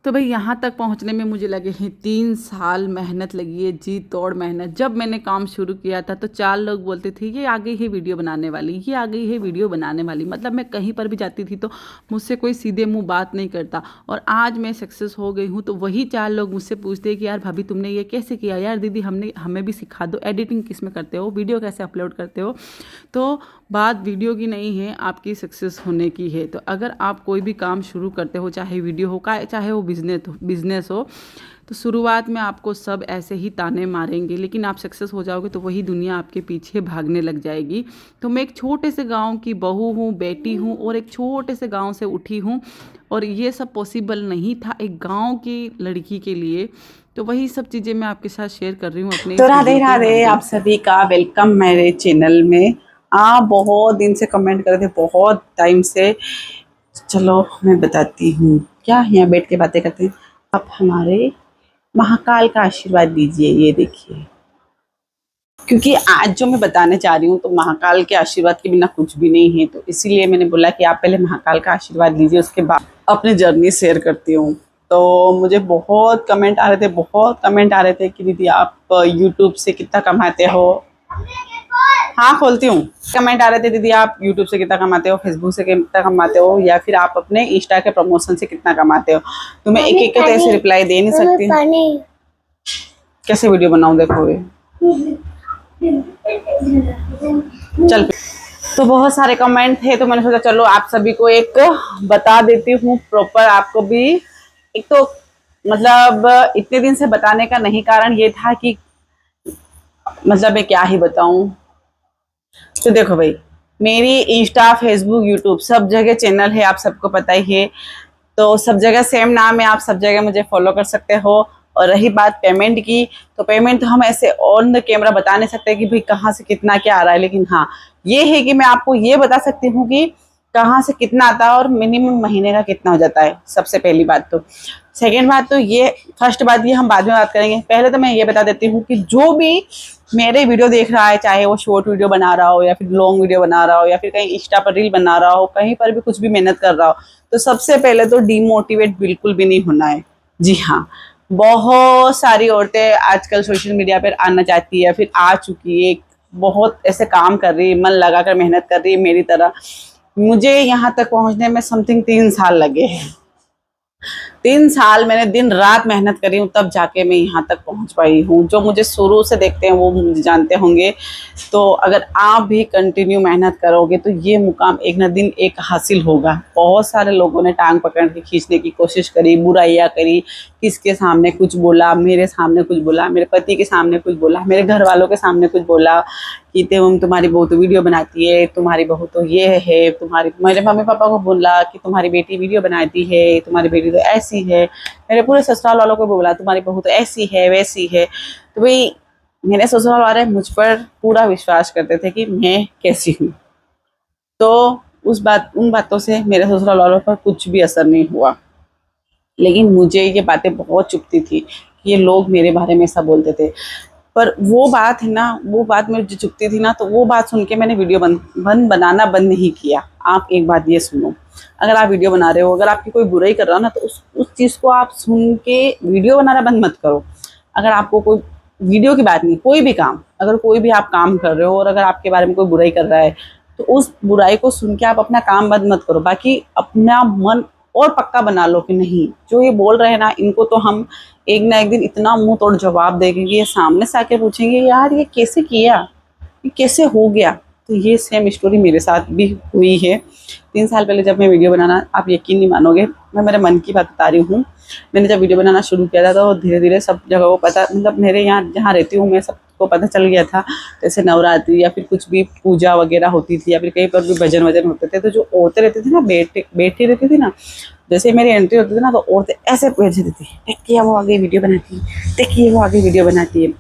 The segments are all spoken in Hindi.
तो भाई यहाँ तक पहुँचने में मुझे लगे हैं 3 साल मेहनत लगी है, जी तोड़ मेहनत। जब मैंने काम शुरू किया था तो 4 लोग बोलते थे ये आ गई है वीडियो बनाने वाली, ये आ गई है वीडियो बनाने वाली। मतलब मैं कहीं पर भी जाती थी तो मुझसे कोई सीधे मुंह बात नहीं करता। और आज मैं सक्सेस हो गई हूँ तो वही 4 लोग मुझसे पूछते हैं कि यार भाभी तुमने ये कैसे किया, यार दीदी हमें भी सिखा दो, एडिटिंग किस में करते हो, वीडियो कैसे अपलोड करते हो। तो बात वीडियो की नहीं है, आपकी सक्सेस होने की है। तो अगर आप कोई भी काम शुरू करते हो, चाहे वीडियो हो चाहे वो बिजनेस हो, तो शुरुआत में आपको सब ऐसे ही ताने मारेंगे, लेकिन आप सक्सेस हो जाओगे तो वही दुनिया आपके पीछे भागने लग जाएगी। तो मैं एक छोटे से गांव की बहू हूँ, बेटी हूँ, और एक छोटे से गांव से उठी हूँ, और ये सब पॉसिबल नहीं था एक गांव की लड़की के लिए। तो वही सब चीज़ें मैं आपके साथ शेयर कर रही हूँ अपने तो इस राधे वीडियो के राधे, माध्यम आप से। सभी का वेलकम मेरे चैनल में। आप बहुत दिन से कमेंट कर रहे थे, बहुत टाइम से। चलो मैं बताती हूँ, क्या यहाँ बैठ के बातें करते हैं। आप हमारे महाकाल का आशीर्वाद दीजिए। ये देखिए, क्योंकि आज जो मैं बताने जा रही हूँ तो महाकाल के आशीर्वाद के बिना कुछ भी नहीं है। तो इसीलिए मैंने बोला कि आप पहले महाकाल का आशीर्वाद लीजिए, उसके बाद अपनी जर्नी शेयर करती हूँ। तो मुझे बहुत कमेंट आ रहे थे, बहुत कमेंट आ रहे थे कि दीदी आप यूट्यूब से कितना कमाते हो। हाँ, खोलती हूँ। कमेंट आ रहे थे, दीदी आप यूट्यूब से कितना कमाते हो, फेसबुक से कितना कमाते हो, या फिर आप अपने इंस्टा के प्रमोशन से कितना कमाते हो। तो मैं एक एक तो ऐसे रिप्लाई दे नहीं सकती। कैसे वीडियो बनाऊँ, देखो ये चल। तो बहुत सारे कमेंट थे, तो मैंने सोचा चलो आप सभी को एक बता देती हूँ प्रॉपर। आपको भी एक तो मतलब इतने दिन से बताने का नहीं कारण ये था कि मतलब मैं क्या ही बताऊं। तो देखो भाई, मेरी इंस्टा, फेसबुक, यूट्यूब सब जगह चैनल है, आप सबको पता ही है। तो सब जगह सेम नाम है, आप सब जगह मुझे फॉलो कर सकते हो। और रही बात पेमेंट की, तो पेमेंट तो हम ऐसे ऑन द कैमरा बता नहीं सकते कि भाई कहाँ से कितना क्या आ रहा है, लेकिन हाँ ये है कि मैं आपको ये बता सकती हूँ कि कहाँ से कितना आता है और मिनिमम महीने का कितना हो जाता है। सबसे पहली बात तो। सेकेंड बात तो ये, फर्स्ट बात ये हम बाद में बात करेंगे। पहले तो मैं ये बता देती हूँ कि जो भी मेरे वीडियो देख रहा है, चाहे वो शॉर्ट वीडियो बना रहा हो या फिर लॉन्ग वीडियो बना रहा हो या फिर कहीं इंस्टा पर रील बना रहा हो, कहीं पर भी कुछ भी मेहनत कर रहा हो, तो सबसे पहले तो डीमोटिवेट बिल्कुल भी नहीं होना है। जी हाँ, बहुत सारी औरतें आजकल सोशल मीडिया पर आना चाहती है, फिर आ चुकी है, बहुत ऐसे काम कर रही है, मन लगाकर मेहनत कर रही है मेरी तरह। मुझे यहाँ तक पहुँचने में समथिंग 3 साल लगे हैं। 3 साल मैंने दिन रात मेहनत करी हूँ, तब जाके मैं यहाँ तक पहुँच पाई हूँ। जो मुझे शुरू से देखते हैं वो मुझे जानते होंगे। तो अगर आप भी कंटिन्यू मेहनत करोगे तो ये मुकाम एक ना दिन एक हासिल होगा। बहुत सारे लोगों ने टांग पकड़ के खींचने की कोशिश करी, बुराइयाँ करी, किसके सामने कुछ बोला, मेरे सामने कुछ बोला, मेरे पति के सामने कुछ बोला, मेरे घर वालों के सामने कुछ बोला कि तुम्हारी बहू तो वीडियो बनाती है, तुम्हारी बहू तो ये है, तुम्हारी, मेरे मम्मी पापा को बोला कि तुम्हारी बेटी वीडियो बनाती है, तुम्हारी बेटी तो ऐसी है। मेरे पूरे ससुराल वालों को बोला तुम्हारी बहू तो ऐसी है वैसी है। तो भाई मेरे ससुराल वाले मुझ पर पूरा विश्वास करते थे कि मैं कैसी हूँ। तो उन बातों से मेरे ससुराल वालों पर कुछ भी असर नहीं हुआ, लेकिन मुझे ये बातें बहुत चुभती थी कि ये लोग मेरे बारे में ऐसा बोलते थे। पर वो बात है ना, वो बात मुझे चुभती थी ना, तो वो बात सुन के मैंने वीडियो बनाना बंद नहीं किया। आप एक बात ये सुनो, अगर आप वीडियो बना रहे हो, अगर आपकी कोई बुराई कर रहा हो ना, तो उस चीज़ को आप सुन के वीडियो बनाना बंद मत करो। अगर आपको कोई वीडियो की बात नहीं, कोई भी काम, अगर कोई भी आप काम कर रहे हो और अगर आपके बारे में कोई बुराई कर रहा है, तो उस बुराई को सुन के आप अपना काम बंद मत करो। बाकी अपना मन और पक्का बना लो कि नहीं, जो ये बोल रहे हैं ना, इनको तो हम एक ना एक दिन इतना मुंह तोड़ जवाब देंगे कि ये सामने से आके पूछेंगे यार ये कैसे किया, ये कैसे हो गया। तो ये सेम स्टोरी मेरे साथ भी हुई है। 3 साल पहले जब मैं वीडियो बनाना, आप यकीन नहीं मानोगे, मैं मेरे मन की बात बता रही हूँ। मैंने जब वीडियो बनाना शुरू किया था तो धीरे धीरे सब जगह को पता, मतलब मेरे यहाँ जहाँ रहती हूँ मैं, सबको पता चल गया था। जैसे नवरात्रि या फिर कुछ भी पूजा वगैरह होती थी या फिर कहीं पर भी भजन वजन होते थे, तो जो औरतें रहती थी ना, बैठी रहती थी ना, जैसे मेरी एंट्री होती थी ना, तो औरतें ऐसे बैठ जाती थी, देखिए वो आगे वीडियो बनाती है, देखिए वो आगे वीडियो बनाती है,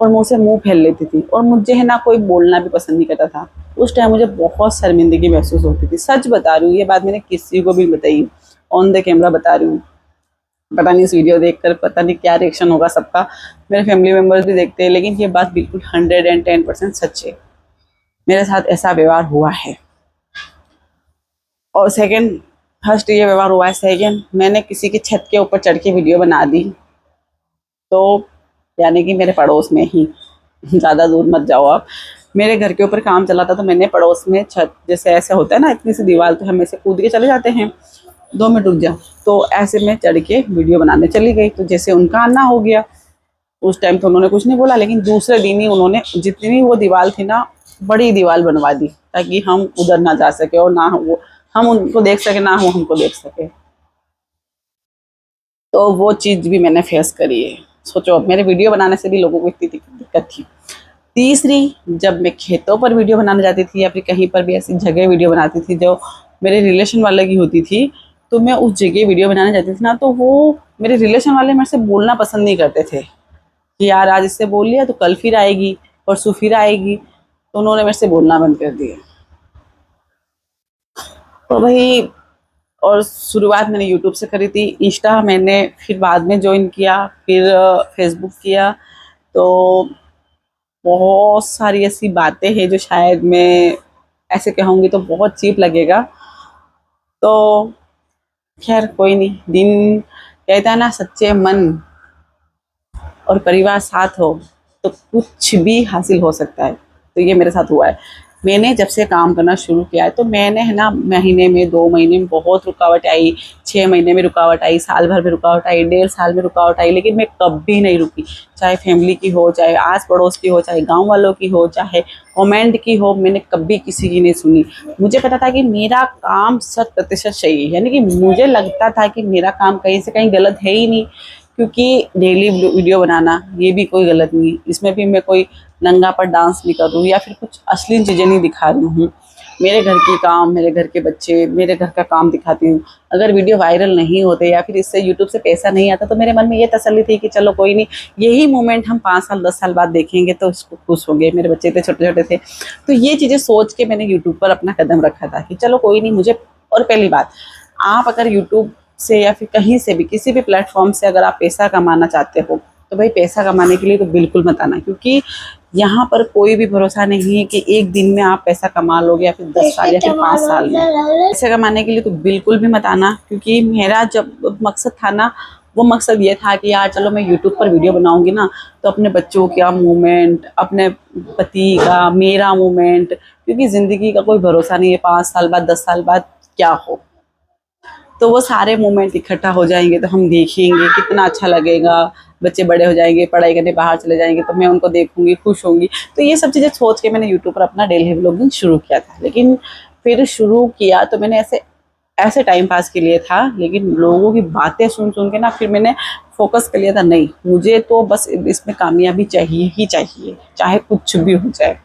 और मुँह से मुँह फैल लेती थी। और मुझे है ना कोई बोलना भी पसंद नहीं करता था। उस टाइम मुझे बहुत शर्मिंदगी महसूस होती थी, सच बता रही हूँ। ये बात मैंने किसी को भी बताई, ऑन द कैमरा बता रही हूँ। पता नहीं इस वीडियो देखकर पता नहीं क्या रिएक्शन होगा सबका, मेरे फैमिली मेम्बर्स भी देखते हैं, लेकिन ये बात बिल्कुल 110% सच है। मेरे साथ ऐसा व्यवहार हुआ है। और सेकंड, फर्स्ट ये व्यवहार हुआ है। सेकेंड, मैंने किसी की छत के ऊपर चढ़ के वीडियो बना दी, तो यानी कि मेरे पड़ोस में ही, ज़्यादा दूर मत जाओ आप। मेरे घर के ऊपर काम चला था तो मैंने पड़ोस में छत, जैसे ऐसे होता है ना इतनी सी दीवार, तो हम ऐसे कूद के चले जाते हैं, 2 मिनट रुक जा, तो ऐसे मैं चढ़ के वीडियो बनाने चली गई। तो जैसे उनका आना हो गया, उस टाइम तो उन्होंने कुछ नहीं बोला, लेकिन दूसरे दिन ही उन्होंने जितनी वो दीवार थी ना, बड़ी दीवार बनवा दी ताकि हम उधर ना जा सके और ना वो हम उनको देख सके, ना वो हमको देख सके। तो वो चीज़ भी मैंने फेस करी है। सोचो, मेरे वीडियो बनाने से भी लोगों को इतनी दिक्कत थी। तीसरी, जब मैं खेतों पर वीडियो बनाने जाती थी या फिर कहीं पर भी ऐसी जगह वीडियो बनाती थी जो मेरे रिलेशन वाले की होती थी, तो मैं उस जगह वीडियो बनाने जाती थी ना, तो वो मेरे रिलेशन वाले मेरे से बोलना पसंद नहीं करते थे कि यार आज इससे बोल लिया तो कल फिर आएगी, परसों फिर आएगी, तो उन्होंने मेरे से बोलना बंद कर दिया। तो भाई, और शुरुआत मैंने यूट्यूब से करी थी। इंस्टा मैंने फिर बाद में ज्वाइन किया, फिर फेसबुक किया। तो बहुत सारी ऐसी बातें हैं जो शायद मैं ऐसे कहूँगी तो बहुत चीप लगेगा। तो खैर कोई नहीं, दिन कहता है ना, सच्चे मन और परिवार साथ हो तो कुछ भी हासिल हो सकता है। तो ये मेरे साथ हुआ है। मैंने जब से काम करना शुरू किया है तो मैंने है ना, महीने में, 2 महीने में बहुत रुकावट आई, 6 महीने में रुकावट आई, साल भर में रुकावट आई, 1.5 साल में रुकावट आई, लेकिन मैं कभी नहीं रुकी। चाहे फैमिली की हो, चाहे आस पड़ोस की हो, चाहे गांव वालों की हो, चाहे कमेंट की हो, मैंने कभी किसी की नहीं सुनी। मुझे पता था कि मेरा काम 100% सही है, यानी कि मुझे लगता था कि मेरा काम कहीं से कहीं गलत है ही नहीं, क्योंकि डेली वीडियो बनाना ये भी कोई गलत नहीं, इसमें भी मैं कोई नंगा पर डांस नहीं कर रही हूँ या फिर कुछ अश्लील चीज़ें नहीं दिखा रही हूँ। मेरे घर की काम, मेरे घर के बच्चे, मेरे घर का काम दिखाती हूँ। अगर वीडियो वायरल नहीं होते या फिर इससे यूट्यूब से पैसा नहीं आता तो मेरे मन में ये तसल्ली थी कि चलो कोई नहीं, यही मोमेंट हम 5 साल 10 साल बाद देखेंगे तो इसको खुश होंगे। मेरे बच्चे इतने छोटे छोटे थे, तो ये चीज़ें सोच के मैंने यूट्यूब पर अपना कदम रखा था कि चलो कोई नहीं मुझे। और पहली बात, आप अगर यूट्यूब से या फिर कहीं से भी, किसी भी प्लेटफॉर्म से अगर आप पैसा कमाना चाहते हो तो भाई पैसा कमाने के लिए तो बिल्कुल मत आना, क्योंकि यहाँ पर कोई भी भरोसा नहीं है कि एक दिन में आप पैसा कमा लोगे या फिर 10 साल या फिर 5 साल में। पैसे कमाने के लिए तो बिल्कुल भी मत आना, क्योंकि मेरा जब मकसद था ना, वो मकसद ये था कि यार चलो मैं यूट्यूब पर वीडियो बनाऊंगी ना, तो अपने बच्चों का मूवमेंट, अपने पति का, मेरा मूवमेंट, क्योंकि ज़िंदगी का कोई भरोसा नहीं है, 5 साल बाद 10 साल बाद क्या हो। तो वो सारे मोमेंट इकट्ठा हो जाएंगे तो हम देखेंगे, कितना अच्छा लगेगा। बच्चे बड़े हो जाएंगे, पढ़ाई करने बाहर चले जाएंगे तो मैं उनको देखूंगी, खुश होंगी। तो ये सब चीज़ें सोच के मैंने यूट्यूब पर अपना डेली व्लॉगिंग शुरू किया था। लेकिन फिर शुरू किया तो मैंने ऐसे ऐसे टाइम पास के लिए था, लेकिन लोगों की बातें सुन सुन के ना फिर मैंने फोकस कर लिया था, नहीं मुझे तो बस इसमें कामयाबी चाहिए ही चाहिए, चाहे कुछ भी हो जाए।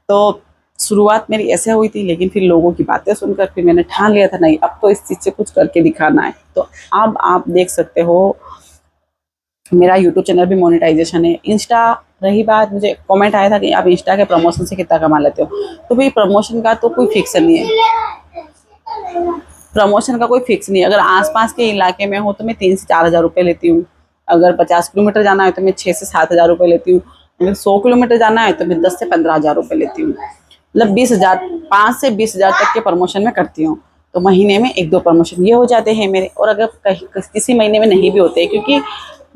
तो शुरुआत मेरी ऐसे हुई थी, लेकिन फिर लोगों की बातें सुनकर फिर मैंने ठान लिया था, नहीं अब तो इस चीज़ से कुछ करके दिखाना है। तो अब आप देख सकते हो मेरा यूट्यूब चैनल भी मोनेटाइजेशन है। इंस्टा, रही बात, मुझे कमेंट आया था कि आप इंस्टा के प्रमोशन से कितना कमा लेते हो, तो भाई प्रमोशन का तो कोई फिक्स नहीं है। प्रमोशन का कोई फिक्स नहीं है। अगर आसपास के इलाके में हो तो मैं 3 से 4 हज़ार रुपये लेती हूँ। अगर 50 किलोमीटर जाना है तो मैं 6 से 7 हज़ार रुपये लेती हूँ। अगर 100 किलोमीटर जाना है तो मैं 10 से 15 हज़ार रुपये लेती हूँ। मतलब 20 हज़ार, 5 से 20 हज़ार तक के प्रमोशन में करती हूँ। तो महीने में 1-2 प्रमोशन ये हो जाते हैं मेरे। और अगर कहीं किसी महीने में नहीं भी होते, क्योंकि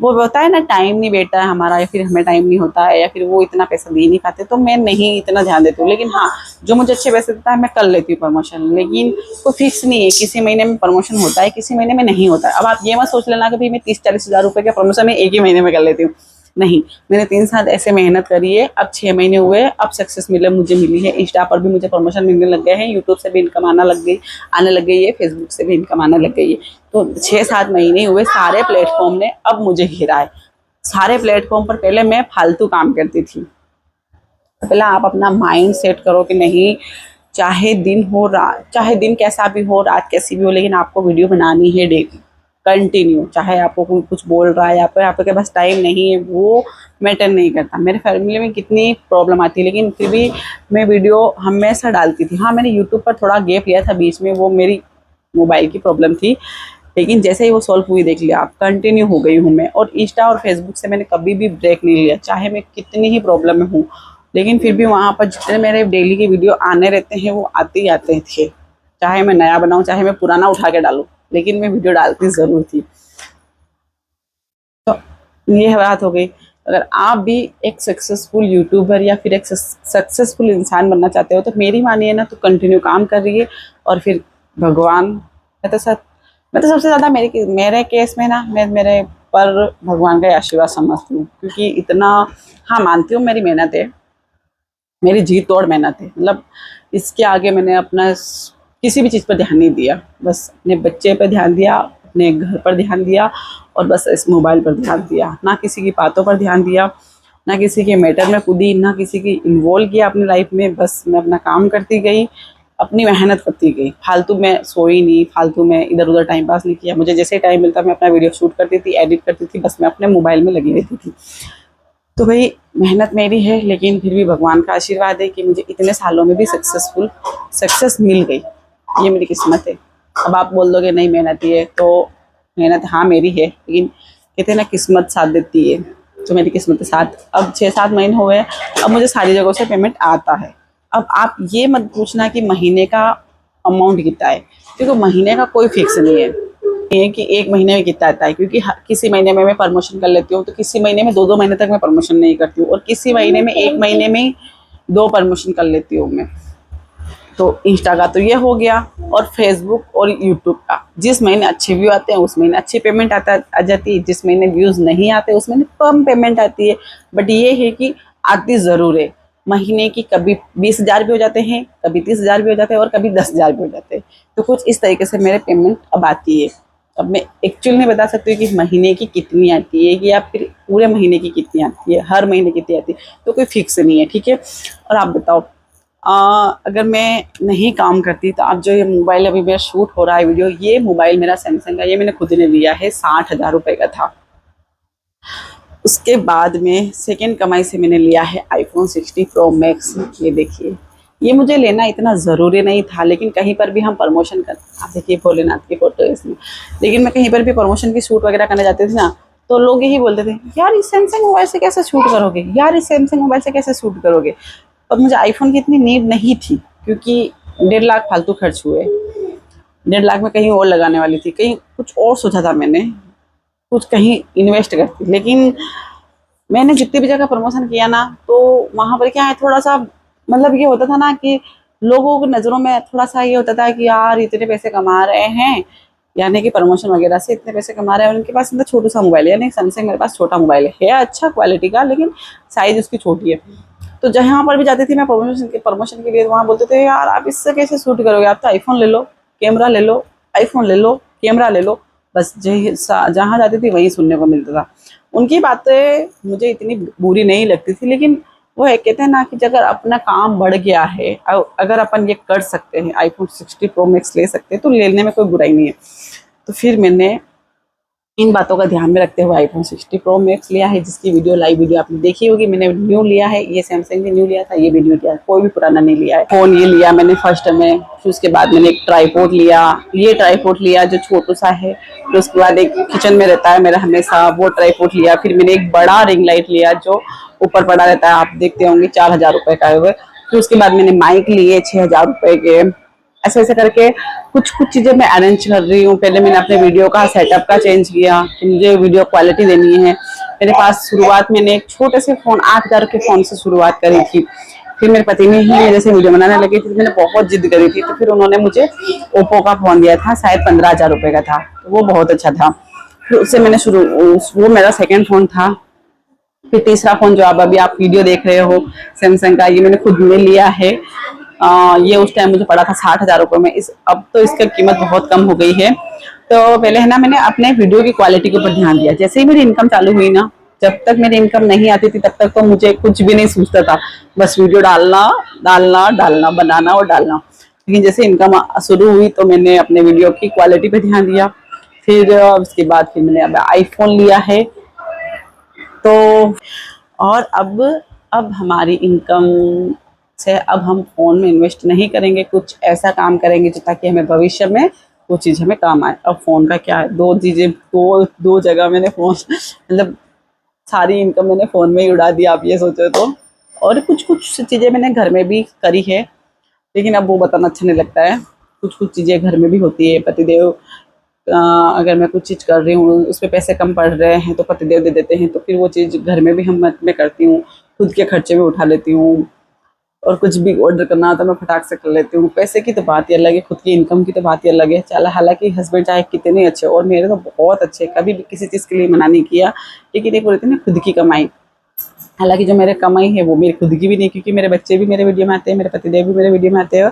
वो होता है ना, टाइम नहीं बैठता है हमारा, या फिर हमें टाइम नहीं होता है, या फिर वो इतना पैसा दे नहीं पाते, तो मैं नहीं इतना ध्यान देती हूँ। लेकिन हाँ, जो मुझे अच्छे पैसे देता है मैं कर लेती हूँ प्रमोशन। लेकिन कोई फिक्स नहीं है, किसी महीने में प्रमोशन होता है, किसी महीने में नहीं होता है। अब आप ये मत सोच लेना कि भाई मैं 30-40 हज़ार रुपये का प्रमोशन मैं एक ही महीने में कर लेती हूँ। नहीं, मैंने 3 साल ऐसे मेहनत करी है, अब 6 महीने हुए, अब सक्सेस मुझे मिली है। इंस्टा पर भी मुझे प्रमोशन मिलने लग गए हैं, यूट्यूब से भी इनकम आने लग गई है, फेसबुक से भी इनकम आने लग गई है। तो 6-7 महीने हुए, सारे प्लेटफॉर्म ने अब मुझे घेरा है। सारे प्लेटफॉर्म पर पहले मैं फालतू काम करती थी। पहले आप अपना माइंड सेट करो कि नहीं, चाहे दिन हो, रात, चाहे दिन कैसा भी हो, रात कैसी भी हो, लेकिन आपको वीडियो बनानी है डेली कंटिन्यू। चाहे आपको कोई कुछ बोल रहा है या फिर आपके पास टाइम नहीं है, वो मैटर नहीं करता। मेरे फैमिली में कितनी प्रॉब्लम आती है, लेकिन फिर भी मैं वीडियो हमेशा डालती थी। हाँ, मैंने यूट्यूब पर थोड़ा गैप लिया था बीच में, वो मेरी मोबाइल की प्रॉब्लम थी, लेकिन जैसे ही वो सॉल्व हुई, देख लिया आप, कंटिन्यू हो गई हूँ मैं। और इंस्टा और फेसबुक से मैंने कभी भी ब्रेक नहीं लिया, चाहे मैं कितनी ही प्रॉब्लम में हूँ, लेकिन फिर भी वहाँ पर जितने मेरे डेली के वीडियो आने रहते हैं वो आते ही आते थे। चाहे मैं नया बनाऊं चाहे मैं पुराना उठा के डालूं, लेकिन मैं वीडियो डालती ज़रूर थी। तो ये बात हो गई। अगर आप भी एक सक्सेसफुल यूट्यूबर या फिर एक सक्सेसफुल इंसान बनना चाहते हो तो मेरी मानिए ना, तो कंटिन्यू काम कर रही है। और फिर भगवान, मैं तो सबसे ज़्यादा मेरे केस में ना, मैं मेरे पर भगवान का आशीर्वाद समझती हूँ, क्योंकि इतना, हाँ मानती हूँ मेरी मेहनत है, मेरी जी तोड़ मेहनत है। मतलब इसके आगे मैंने अपना किसी भी चीज़ पर ध्यान नहीं दिया, बस अपने बच्चे पर ध्यान दिया, अपने घर पर ध्यान दिया, और बस इस मोबाइल पर ध्यान दिया। ना किसी की बातों पर ध्यान दिया, ना किसी के मैटर में कूदी, ना किसी की इन्वॉल्व किया अपनी लाइफ में। बस मैं अपना काम करती गई, अपनी मेहनत करती गई, फालतू में सोई नहीं, फालतू में इधर उधर टाइम पास नहीं किया। मुझे जैसे टाइम मिलता मैं अपना वीडियो शूट करती थी, एडिट करती थी, बस मैं अपने मोबाइल में लगी रहती थी। तो भाई मेहनत मेरी है, लेकिन फिर भी भगवान का आशीर्वाद है कि मुझे इतने सालों में भी सक्सेस मिल गई। ये मेरी किस्मत है। अब आप बोल दोगे नहीं मेहनती है, तो मेहनत हाँ मेरी है, लेकिन कहते हैं ना किस्मत साथ देती है, तो मेरी किस्मत के साथ अब 6-7 महीने हुए, अब मुझे सारी जगहों से पेमेंट आता है। अब आप ये मत पूछना कि महीने का अमाउंट कितना है, क्योंकि महीने का कोई फिक्स नहीं है कि एक महीने में कितना आता है। क्योंकि किसी महीने में मैं प्रमोशन कर लेती हूँ, तो किसी महीने में 2-2 महीने तक मैं प्रमोशन नहीं करती हूँ, और किसी महीने में 1 महीने में 2 प्रमोशन कर लेती हूँ मैं। तो इंस्टा का तो ये हो गया, और फेसबुक और यूट्यूब का, जिस महीने अच्छे व्यू आते हैं उस महीने अच्छी पेमेंट आ जाती है, जिस महीने व्यूज़ नहीं आते उस महीने कम पेमेंट आती है। बट ये है कि आती ज़रूर है। महीने की कभी 20,000 भी हो जाते हैं, कभी 30,000 भी हो जाते हैं, और कभी 10,000 भी हो जाते हैं। तो कुछ इस तरीके से मेरे पेमेंट अब आती है। अब मैं एक्चुअल नहीं बता सकती हूँ कि महीने की कितनी आती है, या फिर पूरे महीने की कितनी आती है, हर महीने कितनी आती है, तो कोई फिक्स नहीं है, ठीक है। और आप बताओ, अगर मैं नहीं काम करती तो आप जो ये मोबाइल अभी मेरा शूट हो रहा है वीडियो, ये मोबाइल मेरा सैमसंग का, ये मैंने खुद ने लिया है, 60,000 रुपये का था। उसके बाद में सेकंड कमाई से मैंने लिया है iPhone 60 Pro Max। ये देखिए, ये मुझे लेना इतना ज़रूरी नहीं था, लेकिन कहीं पर भी हम प्रमोशन कर, आप देखिए भोलेनाथ की फ़ोटो है इसमें, लेकिन मैं कहीं पर भी प्रमोशन की शूट वगैरह करने जाती थी ना, तो लोग यही बोलते थे, यार इस सैमसंग मोबाइल से कैसे शूट करोगे, यार इस सैमसंग मोबाइल से कैसे शूट करोगे। और मुझे आईफोन की इतनी नीड नहीं थी, क्योंकि 1.5 लाख फालतू खर्च हुए। 1.5 लाख में कहीं और लगाने वाली थी, कहीं कुछ और सोचा था मैंने, कुछ कहीं इन्वेस्ट करती। लेकिन मैंने जितनी भी जगह प्रमोशन किया ना, तो वहाँ पर क्या है, थोड़ा सा मतलब ये होता था ना कि लोगों की नज़रों में थोड़ा सा ये होता था कि यार इतने पैसे कमा रहे हैं, यानी कि प्रमोशन वगैरह से इतने पैसे कमा रहे हैं, उनके पास इतना छोटा सा मोबाइल है, यानी सैमसंग मेरे पास छोटा मोबाइल है अच्छा क्वालिटी का, लेकिन साइज़ उसकी छोटी है। तो जहाँ पर भी जाती थी मैं प्रमोशन के लिए, वहाँ बोलते थे यार आप इससे कैसे शूट करोगे, आप तो आईफोन ले लो, कैमरा ले लो, आईफोन ले लो, कैमरा ले लो। बस जहाँ जाती थी वही सुनने को मिलता था। उनकी बातें मुझे इतनी बुरी नहीं लगती थी, लेकिन वो है, कहते हैं ना कि अगर अपना काम बढ़ गया है, अगर अपन ये कर सकते हैं, iPhone 60 Pro Max ले सकते हैं, तो लेने में कोई बुराई नहीं है। तो फिर मैंने इन बातों का ध्यान में रखते हुए iPhone 60 Pro Max लिया है, जिसकी लाइव वीडियो आपने देखी होगी। मैंने न्यू लिया है, ये सैमसंग ने न्यू लिया था, ये भी न्यू लिया है, कोई भी पुराना नहीं लिया है। फ़ोन ये लिया मैंने फर्स्ट में, फिर उसके बाद मैंने एक ट्राईपोड लिया, ये ट्राईपोड लिया जो छोटू सा है। फिर उसके बाद एक किचन में रहता है मेरा हमेशा, वो ट्राईपोड लिया। फिर मैंने एक बड़ा रिंग लाइट लिया जो ऊपर पड़ा रहता है, आप देखते होंगे 4,000 रुपये का है वो। फिर उसके बाद मैंने माइक लिए 6,000 रुपये के। ऐसे ऐसे करके कुछ कुछ चीज़ें मैं अरेंज कर रही हूँ। पहले मैंने अपने वीडियो का सेटअप का चेंज किया कि मुझे वीडियो क्वालिटी देनी है। मेरे पास शुरुआत मैंने एक छोटे से फ़ोन 8,000 के फ़ोन से शुरुआत करी थी। फिर मेरे पति ने ही मेरे से वीडियो बनाने लगे थे, मैंने बहुत जिद करी थी, तो फिर उन्होंने मुझे ओप्पो का फ़ोन दिया था, शायद 15,000 रुपये का था, तो वो बहुत अच्छा था। फिर उससे मैंने वो मेरा सेकेंड फ़ोन था। फिर तीसरा फ़ोन जो अभी आप वीडियो देख रहे हो सैमसंग का, ये मैंने खुद में लिया है। ये उस टाइम मुझे पड़ा था 60,000 रुपये में। अब तो इसका कीमत बहुत कम हो गई है। तो पहले है ना, मैंने अपने वीडियो की क्वालिटी के ऊपर ध्यान दिया। जैसे ही मेरी इनकम चालू हुई ना, जब तक मेरी इनकम नहीं आती थी तब तक तो मुझे कुछ भी नहीं सूझता था, बस वीडियो डालना डालना डालना, बनाना और डालना। लेकिन जैसे इनकम शुरू हुई तो मैंने अपने वीडियो की क्वालिटी पे ध्यान दिया। फिर उसके बाद फिर मैंने अब आईफोन लिया है। तो और अब हमारी इनकम से अब हम फ़ोन में इन्वेस्ट नहीं करेंगे, कुछ ऐसा काम करेंगे जो ताकि हमें भविष्य में वो चीज़ हमें काम आए। अब फ़ोन का क्या है, दो चीज़ें, दो जगह मैंने फ़ोन मतलब सारी इनकम मैंने फ़ोन में ही उड़ा दी, आप ये सोचो तो। और कुछ कुछ चीज़ें मैंने घर में भी करी है, लेकिन अब वो बताना अच्छा नहीं लगता है। कुछ कुछ चीज़ें घर में भी होती है। पतिदेव अगर मैं कुछ चीज़ कर रही हूँ उस पर पैसे कम पड़ रहे हैं तो पतिदेव दे देते हैं, तो फिर वो चीज़ घर में भी मैं करती हूँ, खुद के खर्चे भी उठा लेती हूँ। और कुछ भी ऑर्डर करना होता है मैं फटाक से कर लेती हूँ। पैसे की तो बात ही अलग है, खुद की इनकम की तो बात ही अलग है। चला हालांकि हस्बैंड चाहे कितने अच्छे, और मेरे तो बहुत अच्छे, कभी भी किसी चीज़ के लिए मना नहीं किया, लेकिन एक बोलते हैं ना खुद की कमाई। हालांकि जो मेरे कमाई है वो मेरी खुद की भी नहीं, क्योंकि मेरे बच्चे भी मेरे वीडियो में आते हैं, मेरे पतिदेव भी मेरे वीडियो में आते हैं,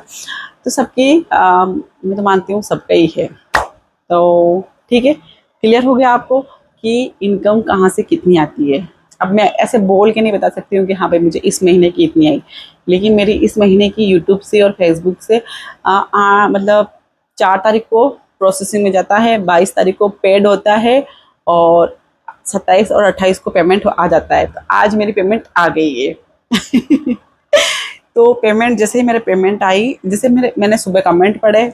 तो सबकी मैं तो मानती हूँ सबका ही है। तो ठीक है, क्लियर हो गया आपको कि इनकम कहाँ से कितनी आती है। अब मैं ऐसे बोल के नहीं बता सकती हूँ कि हाँ भाई मुझे इस महीने की इतनी आई, लेकिन मेरी इस महीने की यूट्यूब से और फेसबुक से मतलब 4 तारीख को प्रोसेसिंग में जाता है, 22 तारीख को पेड होता है, और 27 और 28 को पेमेंट आ जाता है। तो आज मेरी पेमेंट आ गई है। तो पेमेंट जैसे ही मेरे पेमेंट आई, जैसे मैंने सुबह कमेंट पढ़े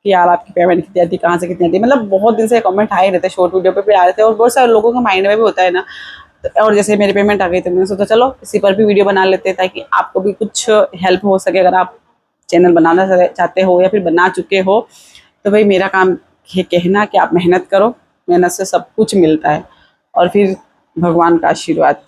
कि यार आपकी पेमेंट कितनी आती है, कहाँ से कितनी आती है, मतलब बहुत दिन से कमेंट आए रहते, शॉर्ट वीडियो पे भी आ रहे थे, और बहुत सारे लोगों के माइंड में भी होता है ना। और जैसे मेरी पेमेंट आ गई तो मैंने सोचा चलो इसी पर भी वीडियो बना लेते हैं, ताकि आपको भी कुछ हेल्प हो सके। अगर आप चैनल बनाना चाहते हो या फिर बना चुके हो, तो भाई मेरा काम है कहना कि आप मेहनत करो, मेहनत से सब कुछ मिलता है, और फिर भगवान का आशीर्वाद।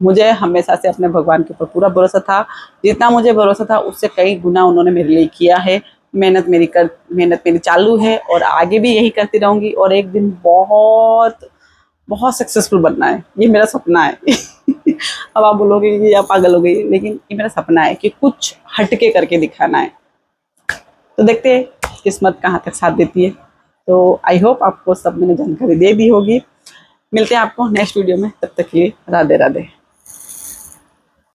मुझे हमेशा से अपने भगवान के ऊपर पूरा भरोसा था, जितना मुझे भरोसा था उससे कई गुना उन्होंने मेरे लिए किया है। मेहनत मेरी चालू है, और आगे भी यही करती रहूँगी, और एक दिन बहुत बहुत सक्सेसफुल बनना है, ये मेरा सपना है। अब आप बोलोगे कि आप पागल हो गई, लेकिन ये मेरा सपना है कि कुछ हटके करके दिखाना है। तो देखते हैं किस्मत कहाँ तक साथ देती है। तो आई होप आपको सब मैंने जानकारी दे दी होगी। मिलते हैं आपको नेक्स्ट वीडियो में, तब तक के लिए राधे राधे।